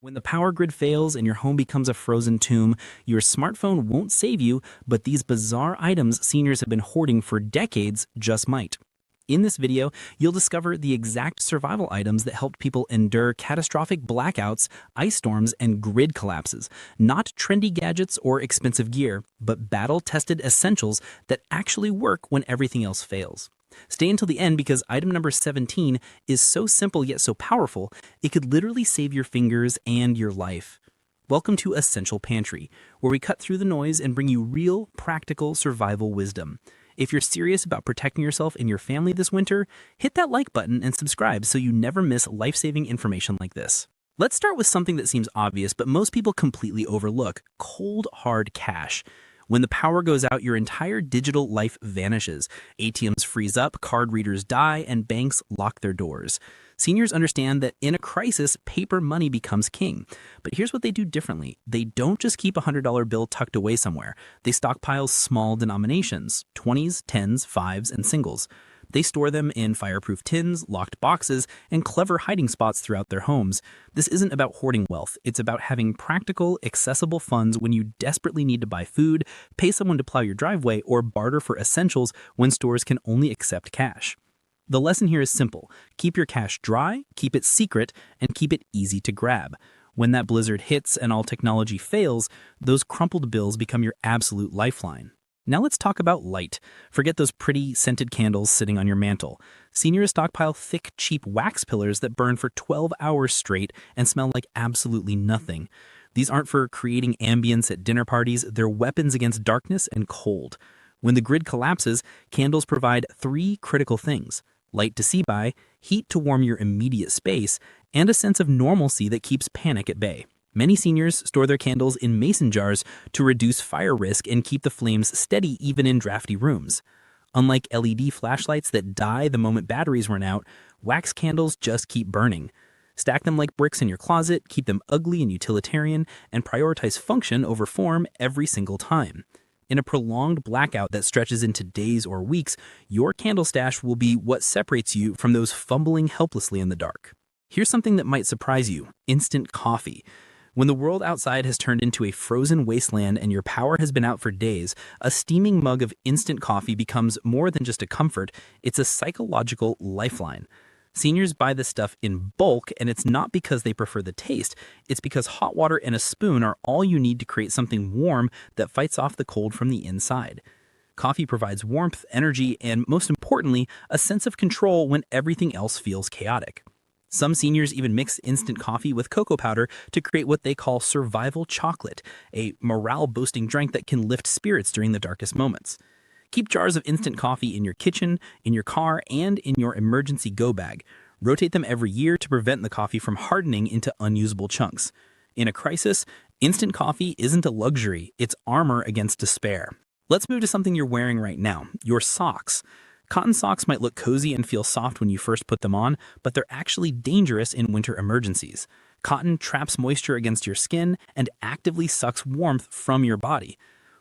When the power grid fails and your home becomes a frozen tomb, your smartphone won't save you, but these bizarre items seniors have been hoarding for decades just might. In this video, you'll discover the exact survival items that helped people endure catastrophic blackouts, ice storms, and grid collapses. Not trendy gadgets or expensive gear, but battle-tested essentials that actually work when everything else fails. Stay until the end because item number 17 is so simple yet so powerful, it could literally save your fingers and your life. Welcome to Essential Pantry, where we cut through the noise and bring you real, practical survival wisdom. If you're serious about protecting yourself and your family this winter, hit that like button and subscribe so you never miss life-saving information like this. Let's start with something that seems obvious, but most people completely overlook: cold, hard cash. When the power goes out, your entire digital life vanishes. ATMs freeze up, card readers die, and banks lock their doors. Seniors understand that in a crisis, paper money becomes king. But here's what they do differently. They don't just keep a $100 bill tucked away somewhere. They stockpile small denominations: 20s, 10s, 5s, and singles. They store them in fireproof tins, locked boxes, and clever hiding spots throughout their homes. This isn't about hoarding wealth. It's about having practical, accessible funds when you desperately need to buy food, pay someone to plow your driveway, or barter for essentials when stores can only accept cash. The lesson here is simple. Keep your cash dry, keep it secret, and keep it easy to grab. When that blizzard hits and all technology fails, those crumpled bills become your absolute lifeline. Now let's talk about light. Forget those pretty scented candles sitting on your mantle. Seniors stockpile thick, cheap wax pillars that burn for 12 hours straight and smell like absolutely nothing. These aren't for creating ambience at dinner parties, they're weapons against darkness and cold. When the grid collapses, candles provide three critical things: light to see by, heat to warm your immediate space, and a sense of normalcy that keeps panic at bay. Many seniors store their candles in mason jars to reduce fire risk and keep the flames steady even in drafty rooms. Unlike LED flashlights that die the moment batteries run out, wax candles just keep burning. Stack them like bricks in your closet, keep them ugly and utilitarian, and prioritize function over form every single time. In a prolonged blackout that stretches into days or weeks, your candle stash will be what separates you from those fumbling helplessly in the dark. Here's something that might surprise you: instant coffee. When the world outside has turned into a frozen wasteland and your power has been out for days, a steaming mug of instant coffee becomes more than just a comfort, it's a psychological lifeline. Seniors buy this stuff in bulk, and it's not because they prefer the taste, it's because hot water and a spoon are all you need to create something warm that fights off the cold from the inside. Coffee provides warmth, energy, and most importantly, a sense of control when everything else feels chaotic. Some seniors even mix instant coffee with cocoa powder to create what they call survival chocolate, a morale-boosting drink that can lift spirits during the darkest moments. Keep jars of instant coffee in your kitchen, in your car, and in your emergency go bag. Rotate them every year to prevent the coffee from hardening into unusable chunks. In a crisis, instant coffee isn't a luxury, it's armor against despair. Let's move to something you're wearing right now: your socks. Cotton socks might look cozy and feel soft when you first put them on, but they're actually dangerous in winter emergencies. Cotton traps moisture against your skin and actively sucks warmth from your body.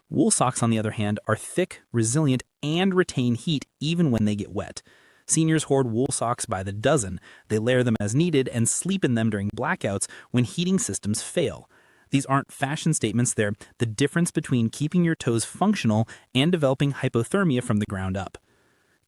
Wool socks, on the other hand, are thick, resilient, and retain heat even when they get wet. Seniors hoard wool socks by the dozen. They layer them as needed and sleep in them during blackouts when heating systems fail. These aren't fashion statements, they're the difference between keeping your toes functional and developing hypothermia from the ground up.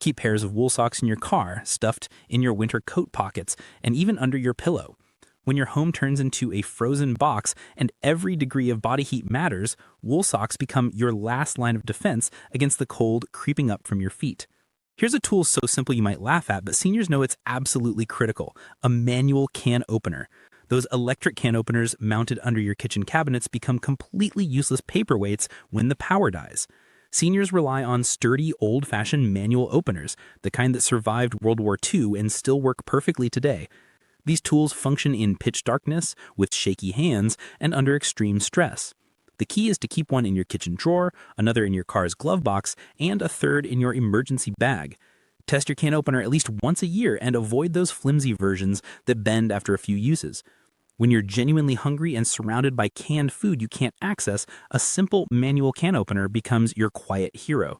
Keep pairs of wool socks in your car, stuffed in your winter coat pockets, and even under your pillow. When your home turns into a frozen box and every degree of body heat matters, wool socks become your last line of defense against the cold creeping up from your feet. Here's a tool so simple you might laugh at, but seniors know it's absolutely critical: a manual can opener. Those electric can openers mounted under your kitchen cabinets become completely useless paperweights when the power dies. Seniors rely on sturdy, old-fashioned manual openers, the kind that survived World War II and still work perfectly today. These tools function in pitch darkness, with shaky hands, and under extreme stress. The key is to keep one in your kitchen drawer, another in your car's glove box, and a third in your emergency bag. Test your can opener at least once a year and avoid those flimsy versions that bend after a few uses. When you're genuinely hungry and surrounded by canned food you can't access, a simple manual can opener becomes your quiet hero.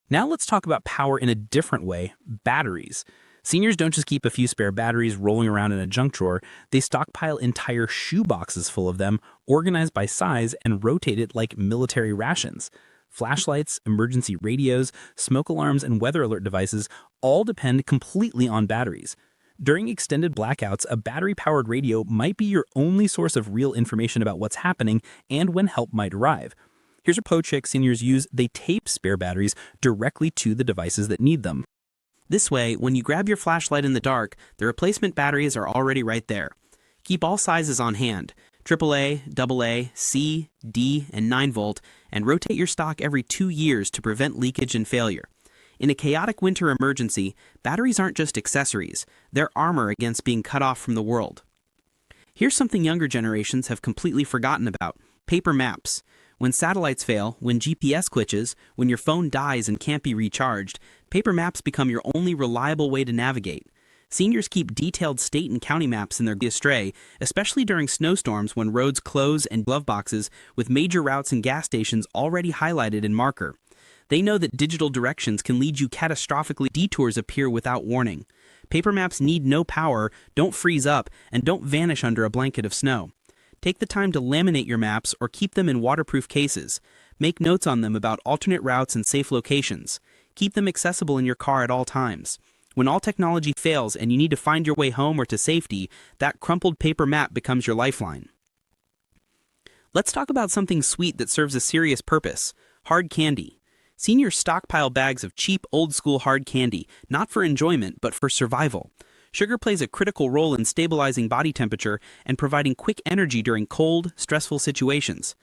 Now let's talk about power in a different way: batteries. Seniors don't just keep a few spare batteries rolling around in a junk drawer, they stockpile entire shoe boxes full of them, organized by size and rotated like military rations. Flashlights, emergency radios, smoke alarms, and weather alert devices all depend completely on batteries. During extended blackouts, a battery-powered radio might be your only source of real information about what's happening and when help might arrive. Here's a pro trick seniors use: they tape spare batteries directly to the devices that need them. This way, when you grab your flashlight in the dark, the replacement batteries are already right there. Keep all sizes on hand: AAA, AA, C, D, and 9-volt, and rotate your stock every 2 years to prevent leakage and failure. In a chaotic winter emergency, batteries aren't just accessories, they're armor against being cut off from the world. Here's something younger generations have completely forgotten about: paper maps. When satellites fail, when GPS glitches, when your phone dies and can't be recharged, paper maps become your only reliable way to navigate. Seniors keep detailed state and county maps in their astray, especially during snowstorms when roads close, and glove boxes with major routes and gas stations already highlighted in marker. They know that digital directions can lead you catastrophically. Detours appear without warning. Paper maps need no power, don't freeze up, and don't vanish under a blanket of snow. Take the time to laminate your maps or keep them in waterproof cases. Make notes on them about alternate routes and safe locations. Keep them accessible in your car at all times. When all technology fails and you need to find your way home or to safety, that crumpled paper map becomes your lifeline. Let's talk about something sweet that serves a serious purpose: hard candy. Seniors stockpile bags of cheap, old-school hard candy, not for enjoyment, but for survival. Sugar plays a critical role in stabilizing body temperature and providing quick energy during cold, stressful situations.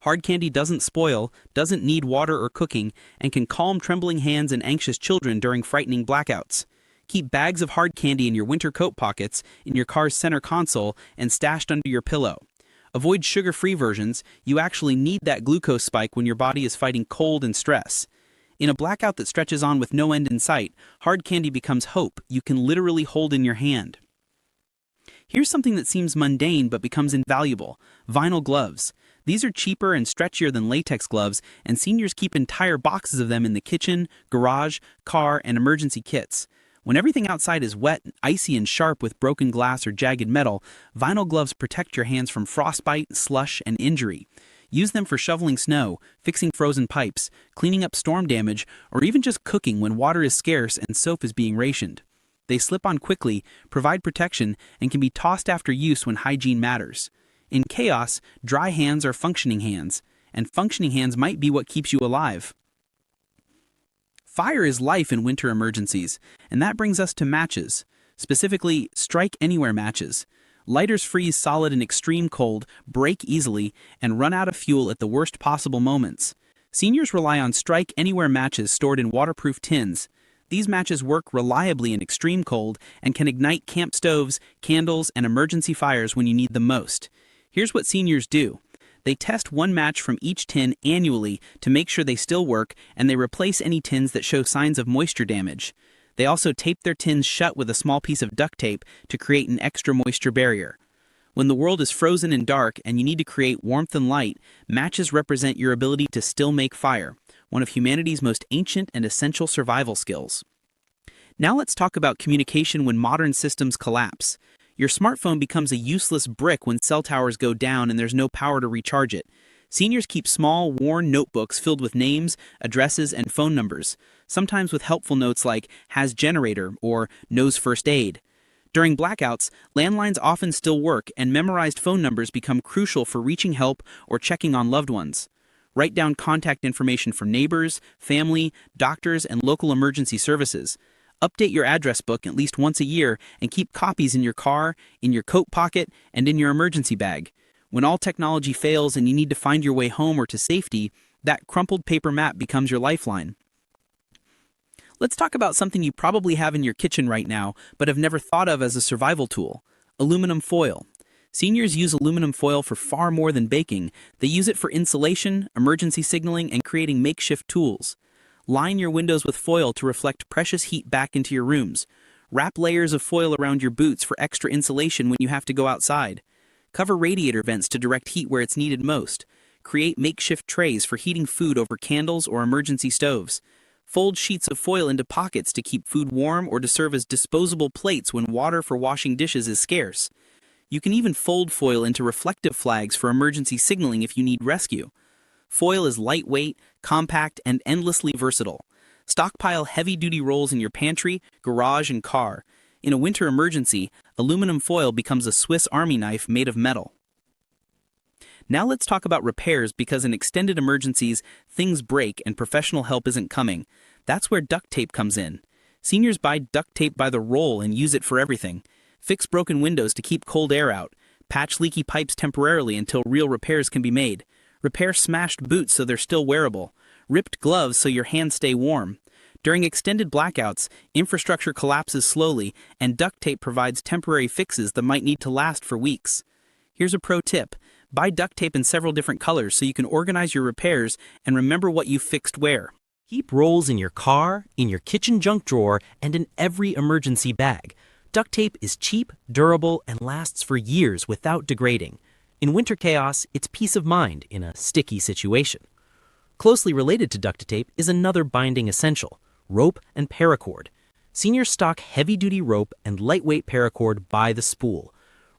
Hard candy doesn't spoil, doesn't need water or cooking, and can calm trembling hands and anxious children during frightening blackouts. Keep bags of hard candy in your winter coat pockets, in your car's center console, and stashed under your pillow. Avoid sugar-free versions. You actually need that glucose spike when your body is fighting cold and stress. In a blackout that stretches on with no end in sight, hard candy becomes hope you can literally hold in your hand. Here's something that seems mundane but becomes invaluable: vinyl gloves. These are cheaper and stretchier than latex gloves, and seniors keep entire boxes of them in the kitchen, garage, car, and emergency kits. When everything outside is wet, icy, and sharp with broken glass or jagged metal, vinyl gloves protect your hands from frostbite, slush, and injury. Use them for shoveling snow, fixing frozen pipes, cleaning up storm damage, or even just cooking when water is scarce and soap is being rationed. They slip on quickly, provide protection, and can be tossed after use when hygiene matters. In chaos, dry hands are functioning hands, and functioning hands might be what keeps you alive. Fire is life in winter emergencies, and that brings us to matches, specifically strike anywhere matches. Lighters freeze solid in extreme cold, break easily, and run out of fuel at the worst possible moments. Seniors rely on strike anywhere matches stored in waterproof tins. These matches work reliably in extreme cold and can ignite camp stoves, candles, and emergency fires when you need them most. Here's what seniors do. They test one match from each tin annually to make sure they still work, and they replace any tins that show signs of moisture damage. They also tape their tins shut with a small piece of duct tape to create an extra moisture barrier. When the world is frozen and dark and you need to create warmth and light, matches represent your ability to still make fire, one of humanity's most ancient and essential survival skills. Now let's talk about communication when modern systems collapse. Your smartphone becomes a useless brick when cell towers go down and there's no power to recharge it. Seniors keep small, worn notebooks filled with names, addresses, and phone numbers, sometimes with helpful notes like "has generator" or "knows first aid." During blackouts, landlines often still work, and memorized phone numbers become crucial for reaching help or checking on loved ones. Write down contact information for neighbors, family, doctors, and local emergency services. Update your address book at least once a year and keep copies in your car, in your coat pocket, and in your emergency bag. When all technology fails and you need to find your way home or to safety, that crumpled paper map becomes your lifeline. Let's talk about something you probably have in your kitchen right now, but have never thought of as a survival tool: aluminum foil. Seniors use aluminum foil for far more than baking. They use it for insulation, emergency signaling, and creating makeshift tools. Line your windows with foil to reflect precious heat back into your rooms. Wrap layers of foil around your boots for extra insulation when you have to go outside. Cover radiator vents to direct heat where it's needed most. Create makeshift trays for heating food over candles or emergency stoves. Fold sheets of foil into pockets to keep food warm or to serve as disposable plates when water for washing dishes is scarce. You can even fold foil into reflective flags for emergency signaling if you need rescue. Foil is lightweight, compact, and endlessly versatile. Stockpile heavy-duty rolls in your pantry, garage, and car. In a winter emergency, aluminum foil becomes a Swiss Army knife made of metal. Now let's talk about repairs, because in extended emergencies, things break and professional help isn't coming. That's where duct tape comes in. Seniors buy duct tape by the roll and use it for everything. Fix broken windows to keep cold air out. Patch leaky pipes temporarily until real repairs can be made. Repair smashed boots so they're still wearable. Ripped gloves so your hands stay warm. During extended blackouts, infrastructure collapses slowly, and duct tape provides temporary fixes that might need to last for weeks. Here's a pro tip. Buy duct tape in several different colors so you can organize your repairs and remember what you fixed where. Keep rolls in your car, in your kitchen junk drawer, and in every emergency bag. Duct tape is cheap, durable, and lasts for years without degrading. In winter chaos, it's peace of mind in a sticky situation. Closely related to duct tape is another binding essential: rope and paracord. Seniors stock heavy-duty rope and lightweight paracord by the spool.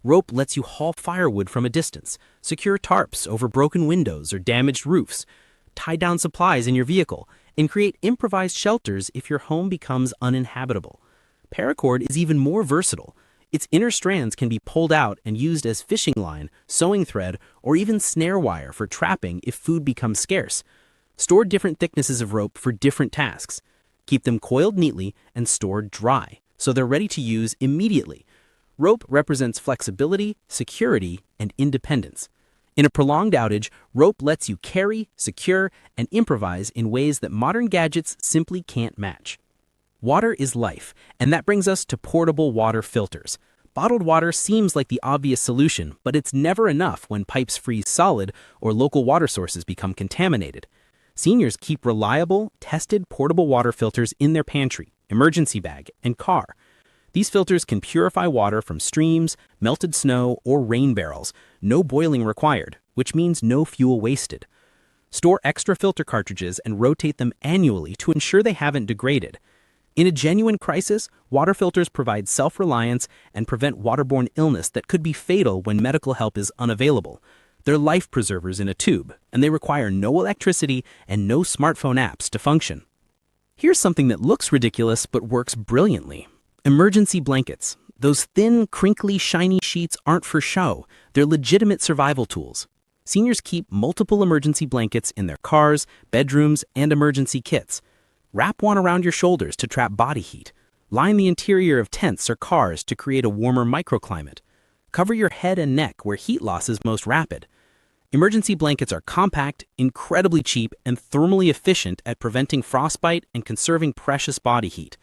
Rope lets you haul firewood from a distance, secure tarps over broken windows or damaged roofs, tie down supplies in your vehicle, and create improvised shelters if your home becomes uninhabitable. Paracord is even more versatile. Its inner strands can be pulled out and used as fishing line, sewing thread, or even snare wire for trapping if food becomes scarce. Store different thicknesses of rope for different tasks. Keep them coiled neatly and stored dry, so they're ready to use immediately. Rope represents flexibility, security, and independence. In a prolonged outage, rope lets you carry, secure, and improvise in ways that modern gadgets simply can't match. Water is life, and that brings us to portable water filters. Bottled water seems like the obvious solution, but it's never enough when pipes freeze solid or local water sources become contaminated. Seniors keep reliable, tested portable water filters in their pantry, emergency bag, and car. These filters can purify water from streams, melted snow, or rain barrels. No boiling required, which means no fuel wasted. Store extra filter cartridges and rotate them annually to ensure they haven't degraded. In a genuine crisis, water filters provide self-reliance and prevent waterborne illness that could be fatal when medical help is unavailable. They're life preservers in a tube, and they require no electricity and no smartphone apps to function. Here's something that looks ridiculous but works brilliantly. Emergency blankets. Those thin, crinkly, shiny sheets aren't for show. They're legitimate survival tools. Seniors keep multiple emergency blankets in their cars, bedrooms, and emergency kits. Wrap one around your shoulders to trap body heat. Line the interior of tents or cars to create a warmer microclimate. Cover your head and neck where heat loss is most rapid. Emergency blankets are compact, incredibly cheap, and thermally efficient at preventing frostbite and conserving precious body heat.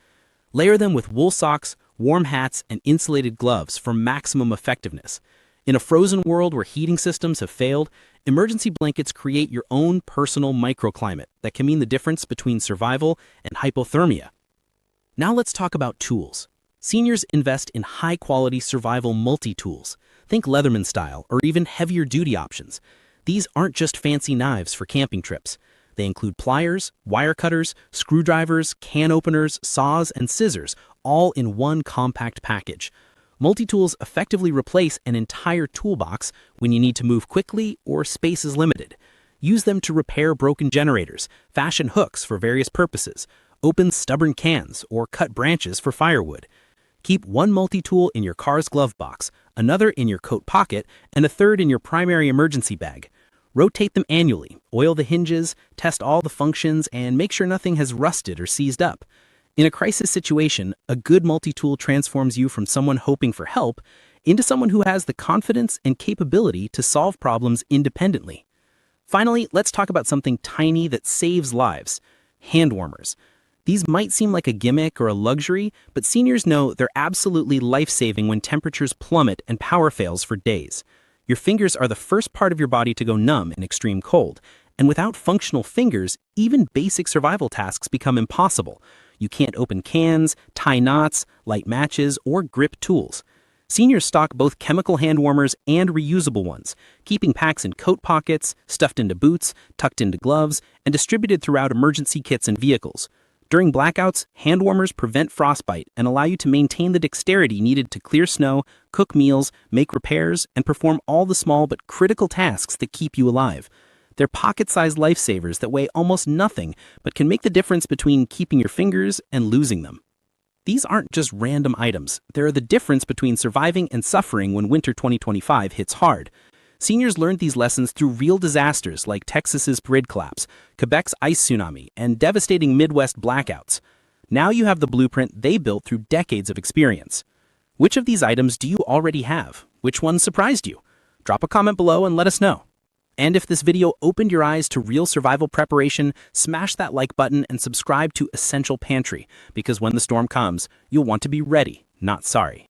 Layer them with wool socks, warm hats, and insulated gloves for maximum effectiveness. In a frozen world where heating systems have failed, emergency blankets create your own personal microclimate that can mean the difference between survival and hypothermia. Now let's talk about tools. Seniors invest in high-quality survival multi-tools. Think Leatherman style or even heavier duty options. These aren't just fancy knives for camping trips. They include pliers, wire cutters, screwdrivers, can openers, saws, and scissors, all in one compact package. Multi-tools effectively replace an entire toolbox when you need to move quickly or space is limited. Use them to repair broken generators, fashion hooks for various purposes, open stubborn cans, or cut branches for firewood. Keep one multi-tool in your car's glove box, another in your coat pocket, and a third in your primary emergency bag. Rotate them annually, oil the hinges, test all the functions, and make sure nothing has rusted or seized up. In a crisis situation, a good multi-tool transforms you from someone hoping for help into someone who has the confidence and capability to solve problems independently. Finally, let's talk about something tiny that saves lives: hand warmers. These might seem like a gimmick or a luxury, but seniors know they're absolutely life-saving when temperatures plummet and power fails for days. Your fingers are the first part of your body to go numb in extreme cold, and without functional fingers, even basic survival tasks become impossible. You can't open cans, tie knots, light matches, or grip tools. Seniors stock both chemical hand warmers and reusable ones, keeping packs in coat pockets, stuffed into boots, tucked into gloves, and distributed throughout emergency kits and vehicles. During blackouts, hand warmers prevent frostbite and allow you to maintain the dexterity needed to clear snow, cook meals, make repairs, and perform all the small but critical tasks that keep you alive. They're pocket-sized lifesavers that weigh almost nothing but can make the difference between keeping your fingers and losing them. These aren't just random items. They're the difference between surviving and suffering when winter 2025 hits hard. Seniors learned these lessons through real disasters like Texas's grid collapse, Quebec's ice tsunami, and devastating Midwest blackouts. Now you have the blueprint they built through decades of experience. Which of these items do you already have? Which one surprised you? Drop a comment below and let us know. And if this video opened your eyes to real survival preparation, smash that like button and subscribe to Essential Pantry, because when the storm comes, you'll want to be ready, not sorry.